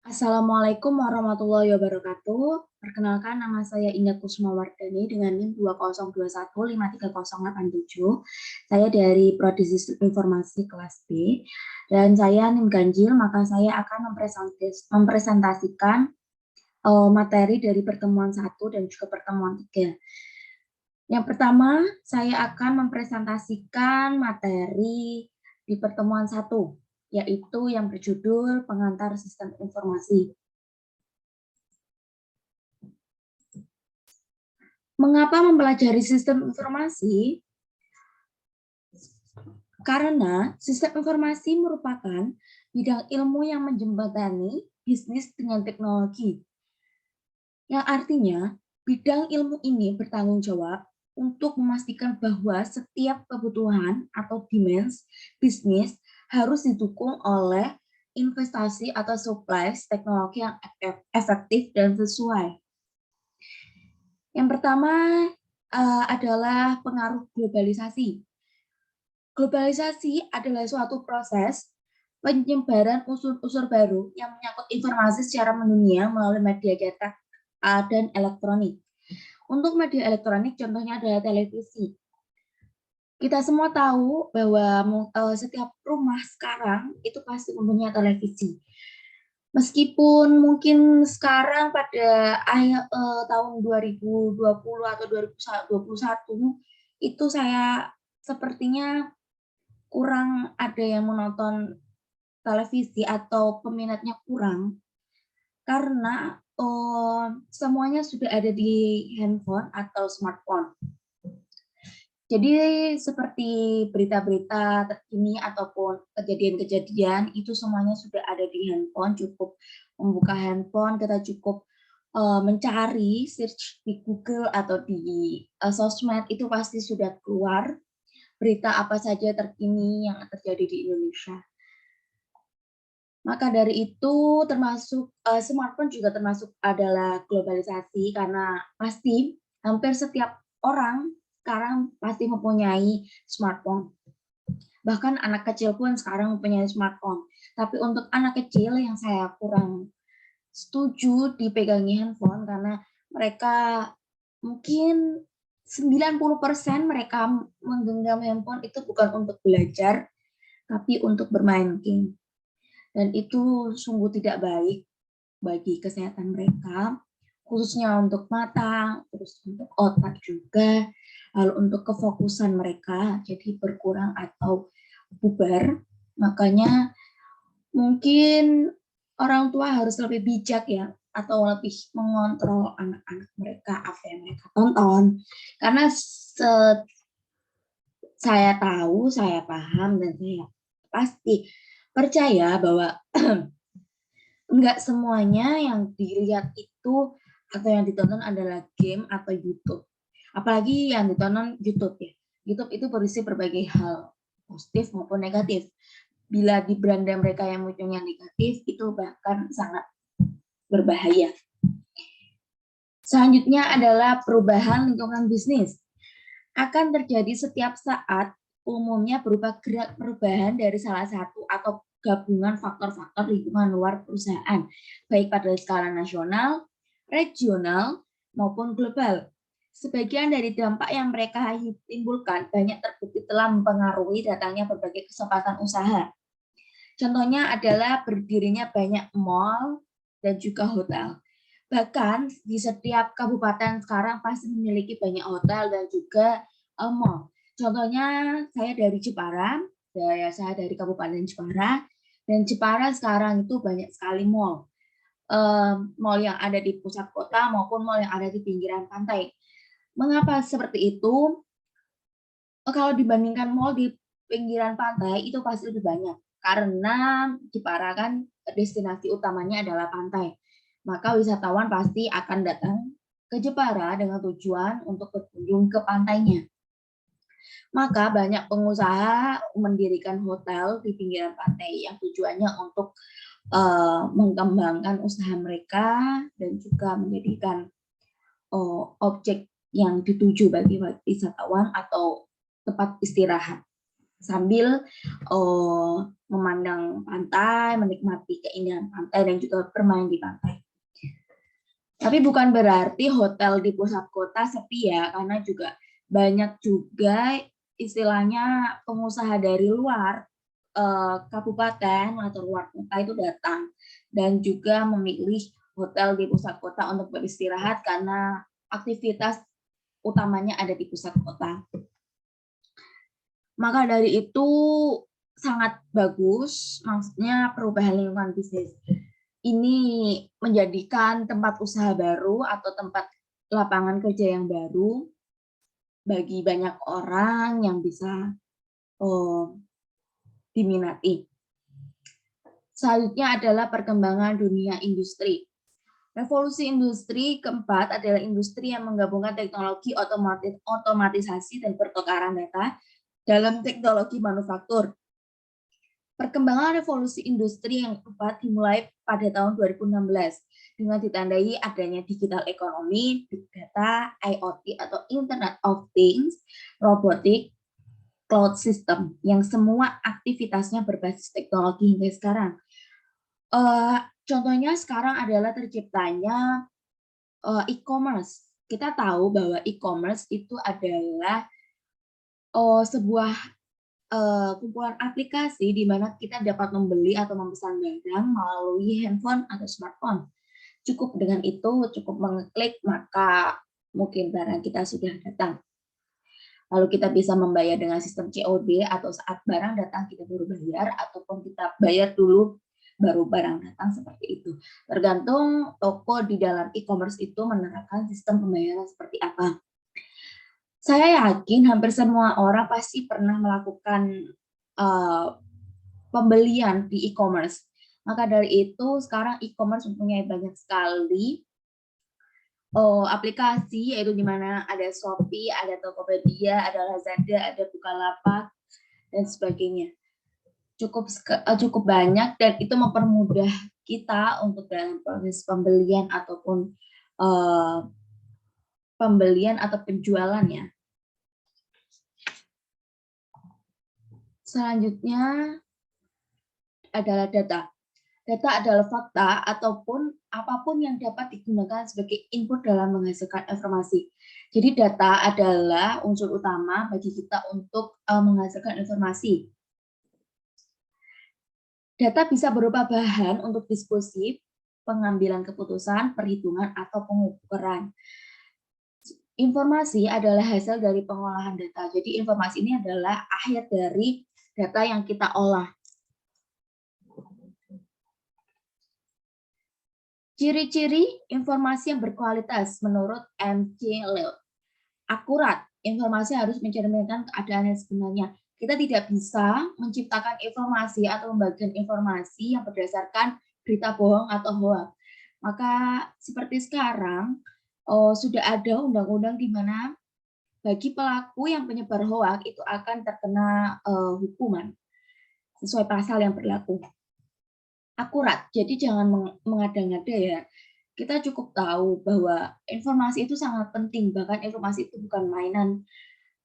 Assalamualaikum warahmatullahi wabarakatuh. Perkenalkan, nama saya Indah Kusumawardani dengan NIM 2021530887. Saya dari Prodi Sistem Informasi kelas B dan saya NIM ganjil, maka saya akan mempresentasikan materi dari pertemuan 1 dan juga pertemuan 3. Yang pertama, saya akan mempresentasikan materi di pertemuan 1, yaitu yang berjudul Pengantar Sistem Informasi. Mengapa mempelajari sistem informasi? Karena sistem informasi merupakan bidang ilmu yang menjembatani bisnis dengan teknologi. Yang artinya, bidang ilmu ini bertanggung jawab untuk memastikan bahwa setiap kebutuhan atau demands bisnis harus didukung oleh investasi atau supply teknologi yang efektif dan sesuai. Yang pertama adalah pengaruh globalisasi. Globalisasi adalah suatu proses penyebaran unsur-unsur baru yang menyangkut informasi secara mendunia melalui media cetak dan elektronik. Untuk media elektronik contohnya adalah televisi. Kita semua tahu bahwa setiap rumah sekarang itu pasti mempunyai televisi. Meskipun mungkin sekarang pada akhir tahun 2020 atau 2021 itu saya sepertinya kurang ada yang menonton televisi atau peminatnya kurang karena semuanya sudah ada di handphone atau smartphone. Jadi seperti berita-berita terkini ataupun kejadian-kejadian itu semuanya sudah ada di handphone, cukup membuka handphone, kita cukup mencari, search di Google atau di sosmed, itu pasti sudah keluar berita apa saja terkini yang terjadi di Indonesia. Maka dari itu termasuk smartphone juga termasuk adalah globalisasi karena pasti hampir setiap orang sekarang pasti mempunyai smartphone. Bahkan anak kecil pun sekarang mempunyai smartphone. Tapi untuk anak kecil yang saya kurang setuju dipegangi handphone karena mereka mungkin 90% mereka menggenggam handphone itu bukan untuk belajar, tapi untuk bermain game. Dan itu sungguh tidak baik bagi kesehatan mereka, khususnya untuk mata, terus untuk otak juga, lalu untuk kefokusan mereka jadi berkurang atau bubar. Makanya mungkin orang tua harus lebih bijak ya, atau lebih mengontrol anak-anak mereka apa yang mereka tonton. Karena saya tahu, saya paham, dan saya pasti percaya bahwa enggak semuanya yang dilihat itu atau yang ditonton adalah game atau YouTube. Apalagi yang ditonton YouTube ya. YouTube itu berisi berbagai hal, positif maupun negatif. Bila di beranda mereka yang munculnya negatif, itu bahkan sangat berbahaya. Selanjutnya adalah perubahan lingkungan bisnis. Akan terjadi setiap saat, umumnya berupa gerak perubahan dari salah satu atau gabungan faktor-faktor lingkungan luar perusahaan, baik pada skala nasional, regional, maupun global. Sebagian dari dampak yang mereka timbulkan banyak terbukti telah mempengaruhi datangnya berbagai kesempatan usaha. Contohnya adalah berdirinya banyak mall dan juga hotel. Bahkan di setiap kabupaten sekarang pasti memiliki banyak hotel dan juga mall. Contohnya saya dari Jepara, saya dari Kabupaten Jepara, dan Jepara sekarang itu banyak sekali mall. Mall yang ada di pusat kota maupun mall yang ada di pinggiran pantai. Mengapa seperti itu? Kalau dibandingkan mall di pinggiran pantai itu pasti lebih banyak. Karena Jepara kan destinasi utamanya adalah pantai. Maka wisatawan pasti akan datang ke Jepara dengan tujuan untuk berkunjung ke pantainya. Maka banyak pengusaha mendirikan hotel di pinggiran pantai yang tujuannya untuk mengembangkan usaha mereka dan juga menjadikan objek yang dituju bagi wisatawan atau tempat istirahat. sambil memandang pantai, menikmati keindahan pantai, dan juga bermain di pantai. Tapi bukan berarti hotel di pusat kota sepi ya, karena juga banyak juga istilahnya pengusaha dari luar kabupaten atau luar kota itu datang dan juga memilih hotel di pusat kota untuk beristirahat karena aktivitas utamanya ada di pusat kota. Maka dari itu sangat bagus, maksudnya perubahan lingkungan bisnis ini menjadikan tempat usaha baru atau tempat lapangan kerja yang baru bagi banyak orang yang bisa diminati. Selanjutnya adalah perkembangan dunia industri. Revolusi industri keempat adalah industri yang menggabungkan teknologi otomatisasi dan pertukaran data dalam teknologi manufaktur. Perkembangan revolusi industri yang keempat dimulai pada tahun 2016 dengan ditandai adanya digital ekonomi, big data, IoT atau Internet of Things, robotik, cloud system yang semua aktivitasnya berbasis teknologi hingga sekarang. Contohnya sekarang adalah terciptanya e-commerce. Kita tahu bahwa e-commerce itu adalah sebuah kumpulan aplikasi di mana kita dapat membeli atau memesan barang melalui handphone atau smartphone. Cukup dengan itu, cukup mengeklik, maka mungkin barang kita sudah datang. Lalu kita bisa membayar dengan sistem COD atau saat barang datang kita baru bayar, ataupun kita bayar dulu baru barang datang, seperti itu. Tergantung toko di dalam e-commerce itu menerapkan sistem pembayaran seperti apa. Saya yakin hampir semua orang pasti pernah melakukan pembelian di e-commerce. Maka dari itu sekarang e-commerce mempunyai banyak sekali aplikasi, yaitu di mana ada Shopee, ada Tokopedia, ada Lazada, ada Bukalapak, dan sebagainya. Cukup banyak, dan itu mempermudah kita untuk dalam proses pembelian ataupun pembelian atau penjualannya. Selanjutnya adalah data. Data adalah fakta ataupun apapun yang dapat digunakan sebagai input dalam menghasilkan informasi. Jadi data adalah unsur utama bagi kita untuk menghasilkan informasi. Data bisa berupa bahan untuk diskusi, pengambilan keputusan, perhitungan, atau pengukuran. Informasi adalah hasil dari pengolahan data. Jadi informasi ini adalah akhir dari data yang kita olah. Ciri-ciri informasi yang berkualitas menurut M.C. Leo. Akurat, informasi harus mencerminkan keadaan yang sebenarnya. Kita tidak bisa menciptakan informasi atau membagikan informasi yang berdasarkan berita bohong atau hoax. Maka seperti sekarang, sudah ada undang-undang di mana bagi pelaku yang penyebar hoax itu akan terkena hukuman sesuai pasal yang berlaku. Akurat, jadi jangan mengada-ngada ya. Kita cukup tahu bahwa informasi itu sangat penting, bahkan informasi itu bukan mainan,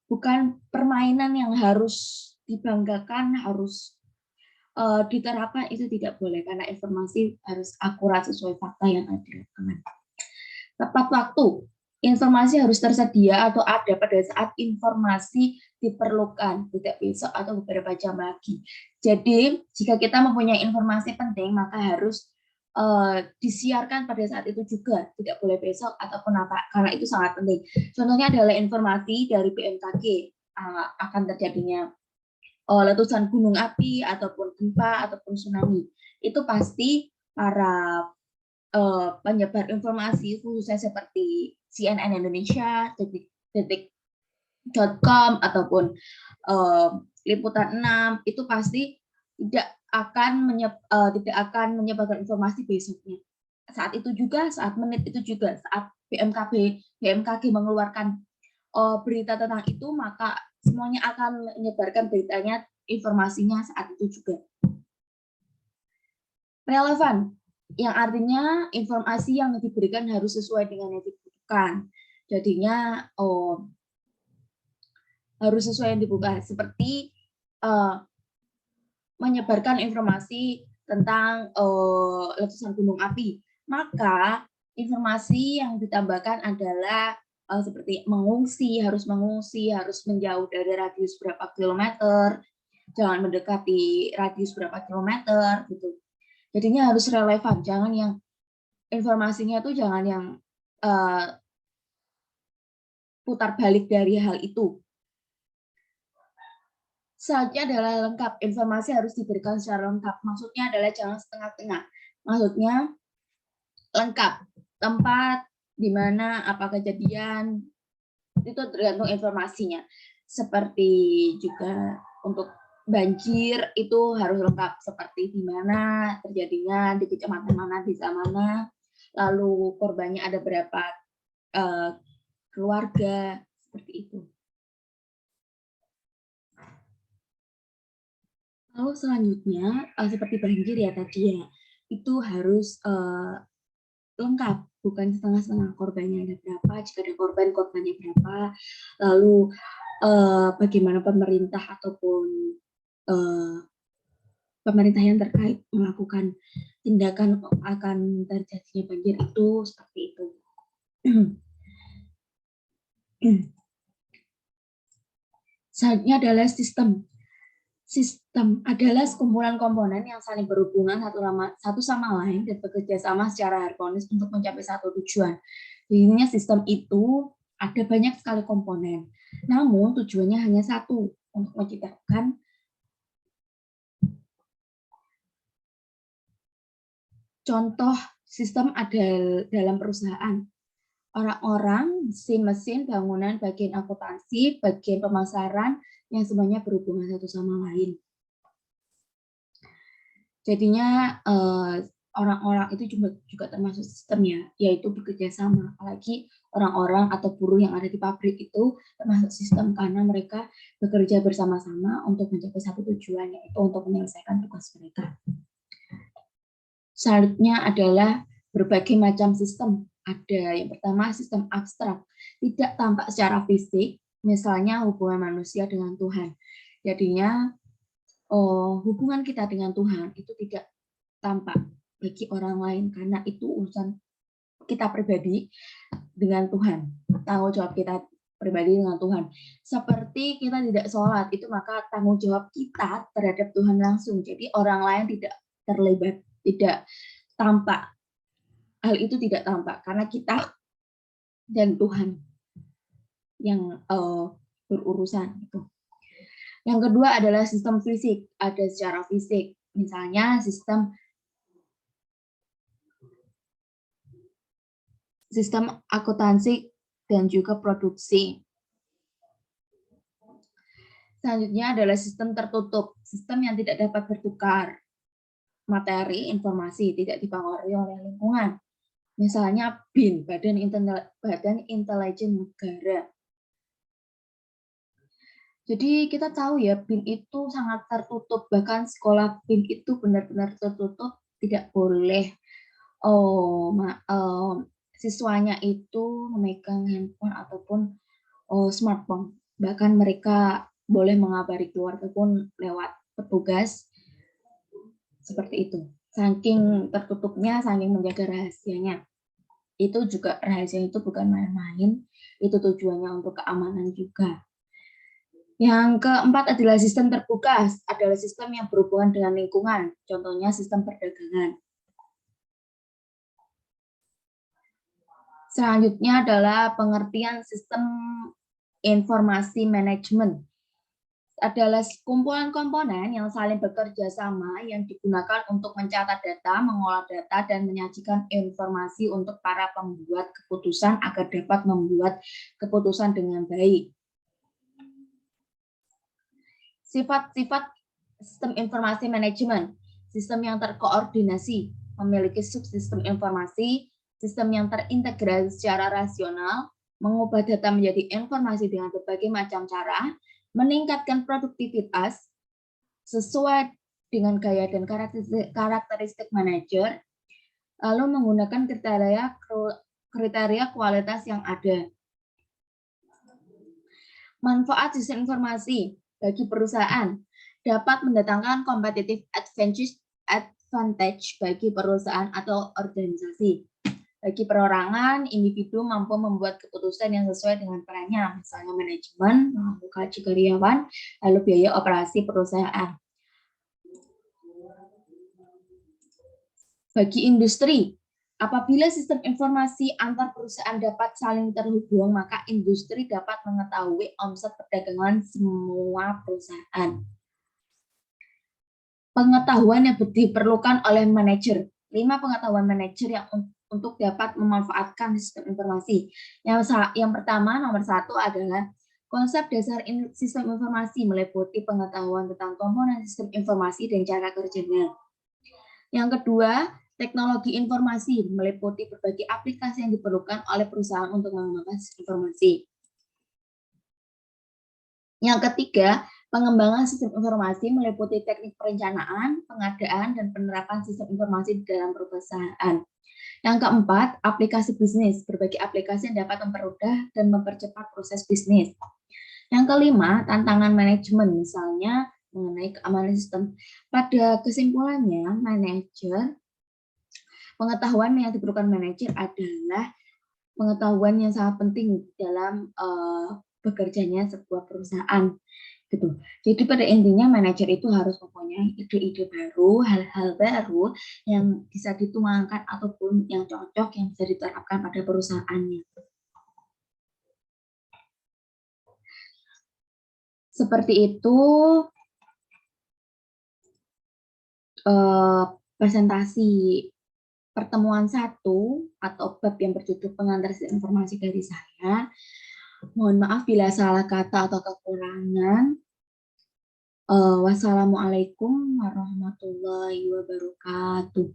bukan permainan yang harus dibanggakan, harus diterapkan, itu tidak boleh, karena informasi harus akurat sesuai fakta yang ada. Tepat waktu, informasi harus tersedia atau ada pada saat informasi diperlukan, tidak besok atau beberapa jam lagi. Jadi jika kita mempunyai informasi penting, maka harus disiarkan pada saat itu juga, tidak boleh besok ataupun apa, karena itu sangat penting. Contohnya adalah informasi dari BMKG akan terjadinya letusan gunung api ataupun gempa ataupun tsunami. Itu pasti para penyebar informasi khususnya seperti CNN Indonesia, detik.com ataupun Liputan 6 itu pasti tidak akan menyebarkan informasi besoknya. Saat itu juga, saat menit itu juga, saat BMKG mengeluarkan berita tentang itu, maka semuanya akan menyebarkan beritanya, informasinya saat itu juga. Relevan, yang artinya informasi yang diberikan harus sesuai dengan yang dibutuhkan. Jadinya harus sesuai yang dibutuhkan. Seperti menyebarkan informasi tentang letusan gunung api. Maka informasi yang ditambahkan adalah seperti harus mengungsi, harus menjauh dari radius berapa kilometer, jangan mendekati radius berapa kilometer gitu. Jadinya harus relevan, jangan yang informasinya tuh jangan yang putar balik dari hal itu. Selanjutnya adalah lengkap. Informasi harus diberikan secara lengkap. Maksudnya adalah jangan setengah-tengah. Maksudnya lengkap. Tempat, di mana, apa kejadian, itu tergantung informasinya. Seperti juga untuk banjir itu harus lengkap. Seperti di mana terjadinya, di kecamatan mana, desa mana, lalu korbannya ada berapa keluarga, seperti itu. Lalu selanjutnya seperti banjir ya tadi ya, itu harus lengkap, bukan setengah-setengah. Korbannya ada berapa, jika ada korban, korbannya berapa, lalu bagaimana pemerintah ataupun pemerintah yang terkait melakukan tindakan akan terjadinya banjir itu, seperti itu. Selanjutnya adalah sistem. Sistem adalah sekumpulan komponen yang saling berhubungan satu sama lain dan bekerja sama secara harmonis untuk mencapai satu tujuan. Intinya sistem itu ada banyak sekali komponen, namun tujuannya hanya satu, untuk menciptakan contoh sistem ada dalam perusahaan. Orang-orang, mesin-mesin, bangunan, bagian akuntansi, bagian pemasaran, yang semuanya berhubungan satu sama lain. Jadinya orang-orang itu juga termasuk sistemnya, yaitu bekerja sama. Apalagi orang-orang atau buruh yang ada di pabrik itu termasuk sistem, karena mereka bekerja bersama-sama untuk mencapai satu tujuan, yaitu untuk menyelesaikan tugas mereka. Selanjutnya adalah berbagai macam sistem. Ada yang pertama sistem abstrak, tidak tampak secara fisik, misalnya hubungan manusia dengan Tuhan. Jadinya hubungan kita dengan Tuhan itu tidak tampak bagi orang lain, karena itu urusan kita pribadi dengan Tuhan, tanggung jawab kita pribadi dengan Tuhan. Seperti kita tidak sholat, itu maka tanggung jawab kita terhadap Tuhan langsung. Jadi orang lain tidak terlibat, tidak tampak. Hal itu tidak tampak karena kita dan Tuhan yang berurusan. Yang kedua adalah sistem fisik, ada secara fisik. Misalnya sistem akuntansi dan juga produksi. Selanjutnya adalah sistem tertutup, sistem yang tidak dapat bertukar. Materi, informasi tidak dipengaruhi oleh lingkungan. Misalnya BIN, Badan Intelijen Negara. Jadi kita tahu ya, BIN itu sangat tertutup, bahkan sekolah BIN itu benar-benar tertutup, tidak boleh siswanya itu memegang handphone ataupun smartphone. Bahkan mereka boleh mengabari keluarga pun lewat petugas, seperti itu. Saking tertutupnya, saking menjaga rahasianya. Itu juga rahasia itu bukan main-main, itu tujuannya untuk keamanan juga. Yang keempat adalah sistem terbuka, adalah sistem yang berhubungan dengan lingkungan, contohnya sistem perdagangan. Selanjutnya adalah pengertian sistem informasi manajemen. Adalah kumpulan komponen yang saling bekerja sama yang digunakan untuk mencatat data, mengolah data, dan menyajikan informasi untuk para pembuat keputusan agar dapat membuat keputusan dengan baik. Sifat-sifat sistem informasi manajemen, sistem yang terkoordinasi, memiliki subsistem informasi, sistem yang terintegrasi secara rasional, mengubah data menjadi informasi dengan berbagai macam cara, meningkatkan produktivitas sesuai dengan gaya dan karakteristik manajer, lalu menggunakan kriteria kualitas yang ada. Manfaat sistem informasi bagi perusahaan dapat mendatangkan competitive advantage bagi perusahaan atau organisasi. Bagi perorangan, individu mampu membuat keputusan yang sesuai dengan perannya, misalnya manajemen, mengkaji karyawan, lalu biaya operasi perusahaan. Bagi industri, apabila sistem informasi antar perusahaan dapat saling terhubung, maka industri dapat mengetahui omset perdagangan semua perusahaan. Pengetahuan yang diperlukan oleh manajer. 5 pengetahuan manajer yang untuk dapat memanfaatkan sistem informasi. Yang pertama, nomor 1 adalah konsep dasar sistem informasi meliputi pengetahuan tentang komponen sistem informasi dan cara kerjanya. Yang kedua, teknologi informasi meliputi berbagai aplikasi yang diperlukan oleh perusahaan untuk mengembangkan sistem informasi. Yang ketiga, pengembangan sistem informasi meliputi teknik perencanaan, pengadaan, dan penerapan sistem informasi di dalam perusahaan. Yang keempat, aplikasi bisnis. Berbagai aplikasi yang dapat mempermudah dan mempercepat proses bisnis. Yang kelima, tantangan manajemen, misalnya mengenai keamanan sistem. Pada kesimpulannya, pengetahuan yang diperlukan manajer adalah pengetahuan yang sangat penting dalam bekerjanya sebuah perusahaan. Gitu. Jadi pada intinya manajer itu harus mempunyai ide-ide baru, hal-hal baru yang bisa dituangkan ataupun yang cocok yang bisa diterapkan pada perusahaannya. Seperti itu presentasi pertemuan 1 atau bab yang berjudul pengantar informasi dari saya. Mohon maaf bila salah kata atau kekurangan. Wassalamualaikum warahmatullahi wabarakatuh.